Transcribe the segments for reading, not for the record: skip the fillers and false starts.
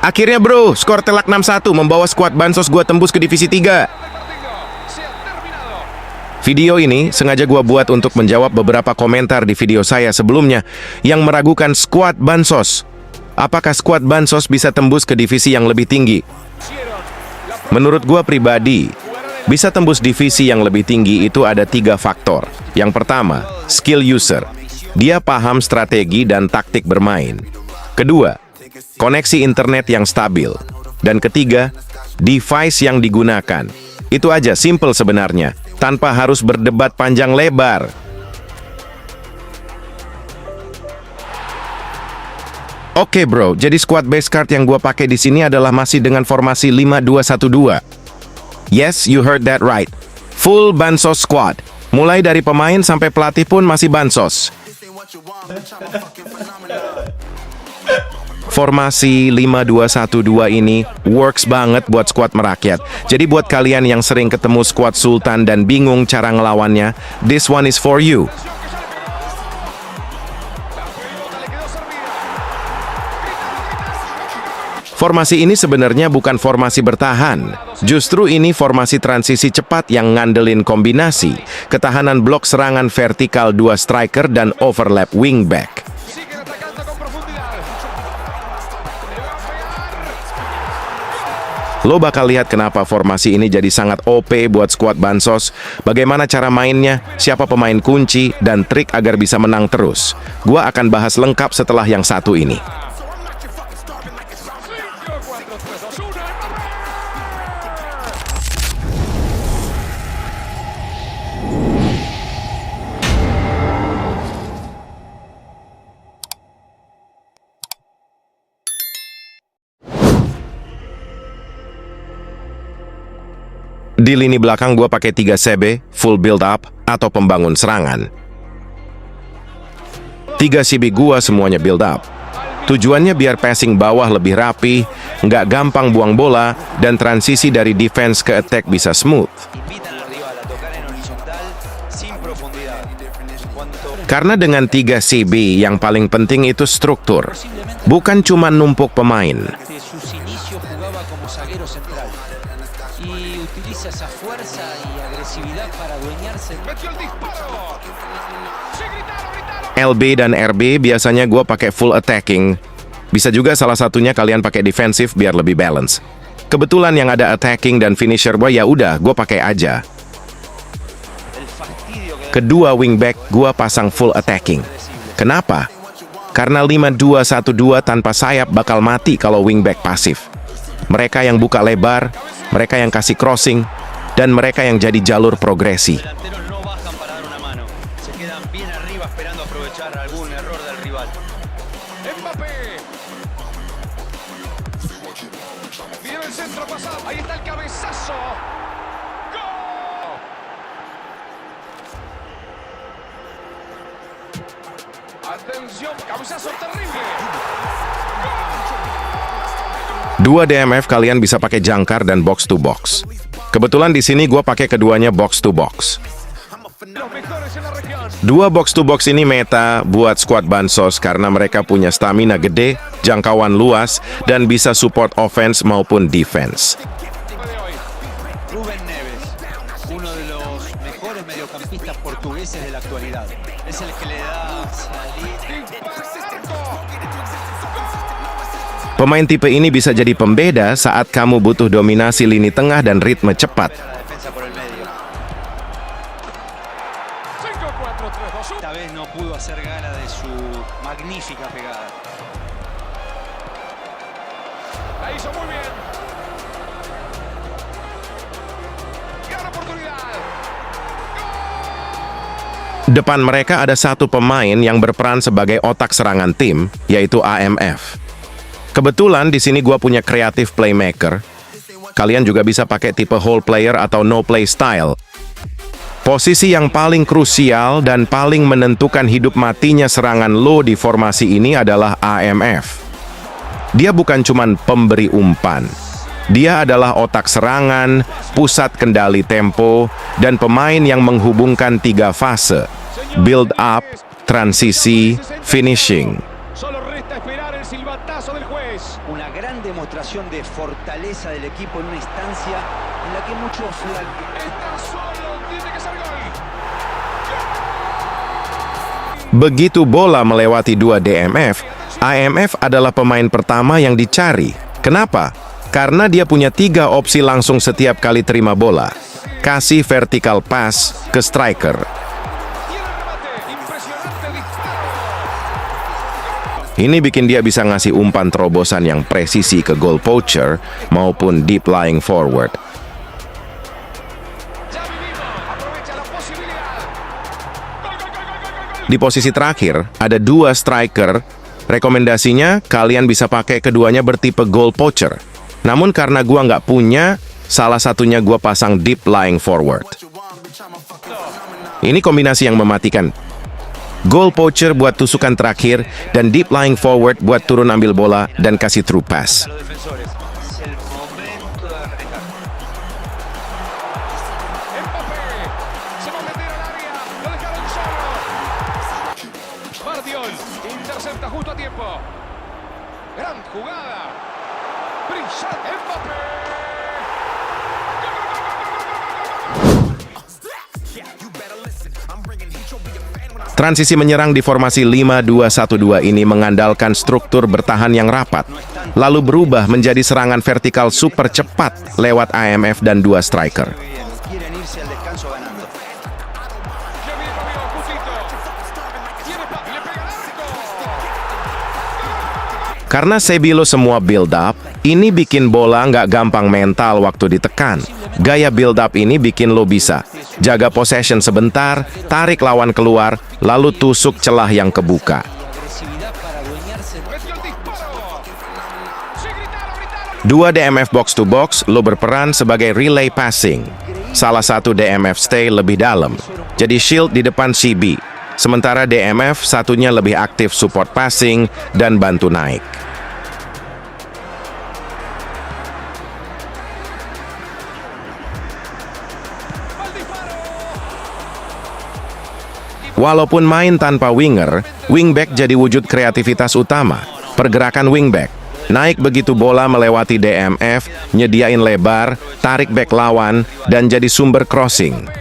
Akhirnya bro, skor telak 6-1 membawa skuad Bansos gua tembus ke divisi 3. Video ini sengaja gua buat untuk menjawab beberapa komentar di video saya sebelumnya yang meragukan skuad Bansos. Apakah skuad Bansos bisa tembus ke divisi yang lebih tinggi? Menurut gua pribadi, bisa tembus divisi yang lebih tinggi itu ada 3 faktor. Yang pertama, skill user. Dia paham strategi dan taktik bermain. Kedua, koneksi internet yang stabil. Dan ketiga, device yang digunakan. Itu aja, simple sebenarnya, tanpa harus berdebat panjang lebar. Oke bro, jadi squad base card yang gua pakai di sini adalah masih dengan formasi 5-2-1-2. Yes, you heard that right. Full Bansos squad. Mulai dari pemain sampai pelatih pun masih Bansos. Formasi 5-2-1-2 ini works banget buat skuad merakyat. Jadi buat kalian yang sering ketemu skuad Sultan dan bingung cara ngelawannya, this one is for you. Formasi ini sebenarnya bukan formasi bertahan. Justru ini formasi transisi cepat yang ngandelin kombinasi, ketahanan blok serangan vertikal 2 striker dan overlap wingback. Lo bakal lihat kenapa formasi ini jadi sangat OP buat skuad Bansos, bagaimana cara mainnya, siapa pemain kunci, dan trik agar bisa menang terus. Gua akan bahas lengkap setelah yang satu ini. Di lini belakang gue pakai 3 CB, full build up, atau pembangun serangan. 3 CB gue semuanya build up. Tujuannya biar passing bawah lebih rapi, nggak gampang buang bola, dan transisi dari defense ke attack bisa smooth. Karena dengan 3 CB yang paling penting itu struktur, bukan cuma numpuk pemain. LB dan RB biasanya gue pakai full attacking. Bisa juga salah satunya kalian pakai defensif biar lebih balance. Kebetulan yang ada attacking dan finisher gue ya udah gue pakai aja. Kedua wingback gue pasang full attacking. Kenapa? Karena 5-2-1-2 tanpa sayap bakal mati kalau wingback pasif. Mereka yang buka lebar, mereka yang kasih crossing, dan mereka yang jadi jalur progresi. Dua DMF kalian bisa pakai jangkar dan box to box. Kebetulan di sini gue pakai keduanya box to box. Dua box to box ini meta buat skuad Bansos karena mereka punya stamina gede, jangkauan luas, dan bisa support offense maupun defense. Pemain tipe ini bisa jadi pembeda saat kamu butuh dominasi lini tengah dan ritme cepat. Depan mereka ada satu pemain yang berperan sebagai otak serangan tim, yaitu AMF. Kebetulan di sini gua punya kreatif playmaker. Kalian juga bisa pakai tipe whole player atau no play style. Posisi yang paling krusial dan paling menentukan hidup matinya serangan lo di formasi ini adalah AMF. Dia bukan cuman pemberi umpan. Dia adalah otak serangan, pusat kendali tempo, dan pemain yang menghubungkan 3 fase: build up, transisi, finishing. Solo resta esperar el silbatazo del juez. defensores. Una gran demostración de fortaleza del equipo en una instancia en la que muchos... Está solo, tiene que ser gol. Begitu bola melewati 2 DMF, AMF adalah pemain pertama yang dicari. Kenapa? Karena dia punya 3 opsi langsung setiap kali terima bola. Kasih vertical pass ke striker. Ini bikin dia bisa ngasih umpan terobosan yang presisi ke goal poacher maupun deep lying forward. Di posisi terakhir, ada 2 striker. Rekomendasinya, kalian bisa pakai keduanya bertipe goal poacher. Namun karena gua nggak punya, salah satunya gua pasang deep lying forward. Ini kombinasi yang mematikan. Goal poacher buat tusukan terakhir, dan deep lying forward buat turun ambil bola dan kasih through pass. Intercepta justo a tiempo. Gran jugada. Brillante Mbappé. Transisi menyerang di formasi 5-2-1-2 ini mengandalkan struktur bertahan yang rapat, lalu berubah menjadi serangan vertikal super cepat lewat AMF dan 2 striker. Karena Sebilo semua build up, ini bikin bola nggak gampang mental waktu ditekan. Gaya build up ini bikin lo bisa jaga possession sebentar, tarik lawan keluar, lalu tusuk celah yang kebuka. Dua DMF box to box, lo berperan sebagai relay passing. Salah satu DMF stay lebih dalam, jadi shield di depan CB. Sementara DMF satunya lebih aktif support passing dan bantu naik. Walaupun main tanpa winger, wingback jadi wujud kreativitas utama. Pergerakan wingback, naik begitu bola melewati DMF, nyediain lebar, tarik back lawan, dan jadi sumber crossing.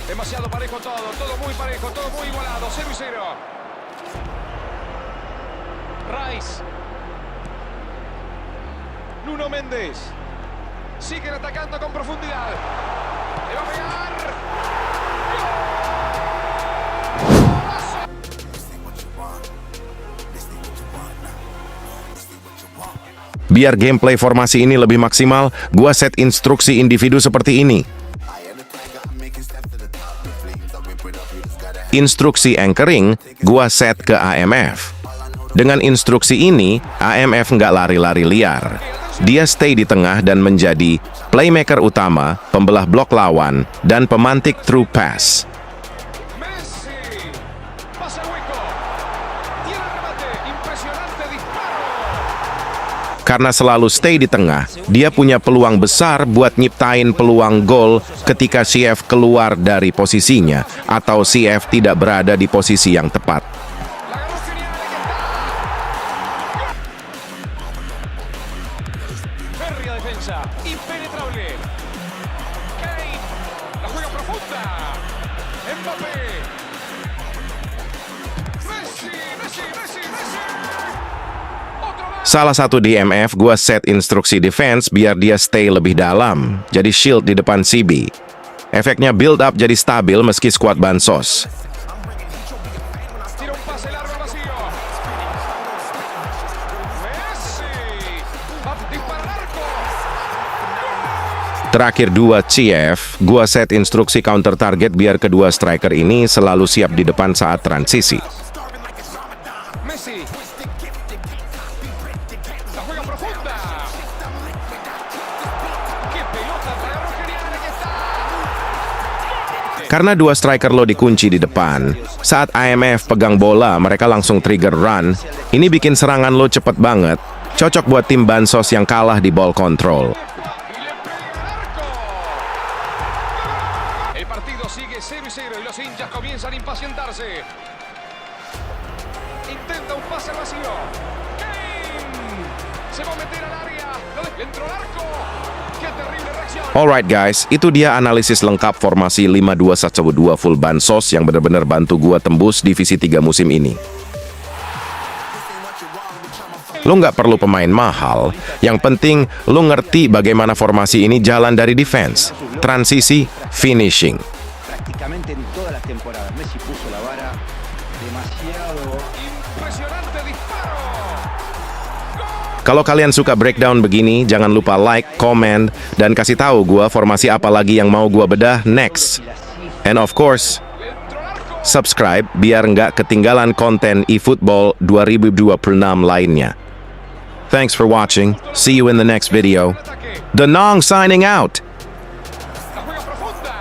Demasiado parejo todo muy parejo, todo muy igualado, 0-0. Rice. Nuno Méndez. Siguen atacando con profundidad. Le va a pegar. Biar gameplay formasi ini lebih maksimal, gua set instruksi individu seperti ini. Instruksi anchoring, gua set ke AMF. Dengan instruksi ini, AMF nggak lari-lari liar. Dia stay di tengah dan menjadi playmaker utama, pembelah blok lawan, dan pemantik through pass. Karena selalu stay di tengah, dia punya peluang besar buat nyiptain peluang gol ketika CF keluar dari posisinya atau CF tidak berada di posisi yang tepat. Salah satu DMF gua set instruksi defense biar dia stay lebih dalam, jadi shield di depan CB. Efeknya build up jadi stabil meski squad bansos. Terakhir 2 CF, gua set instruksi counter target biar kedua striker ini selalu siap di depan saat transisi. Karena 2 striker lo dikunci di depan, saat AMF pegang bola, mereka langsung trigger run. Ini bikin serangan lo cepet banget, cocok buat tim bansos yang kalah di ball control. sigue 0-0 y los hinchas comienzan a impacientarse. Intenta un pase vacío. Kane se va a meter al área. Dentro del arco. Qué terrible reacción. Alright guys, itu dia analisis lengkap formasi 5-2-1-2 full bansos yang benar-benar bantu gua tembus divisi 3 musim ini. Lo nggak perlu pemain mahal, yang penting lo ngerti bagaimana formasi ini jalan dari defense, transisi, finishing. Prácticamente en todas las temporadas Messi puso la vara demasiado. Impresionante disparo. Kalau kalian suka breakdown begini, jangan lupa like, comment, dan kasih tahu gua formasi apa lagi yang mau gua bedah next. And of course, subscribe biar nggak ketinggalan konten eFootball 2026 lainnya. Thanks for watching. See you in the next video. The Nong signing out. La juega profunda.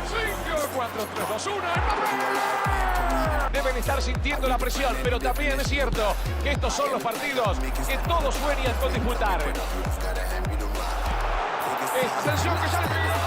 5, 4, 3, 2, 1. Deben estar sintiendo la presión, pero también es cierto que estos son los partidos que todos sueñan con disputar. Extensión que sale.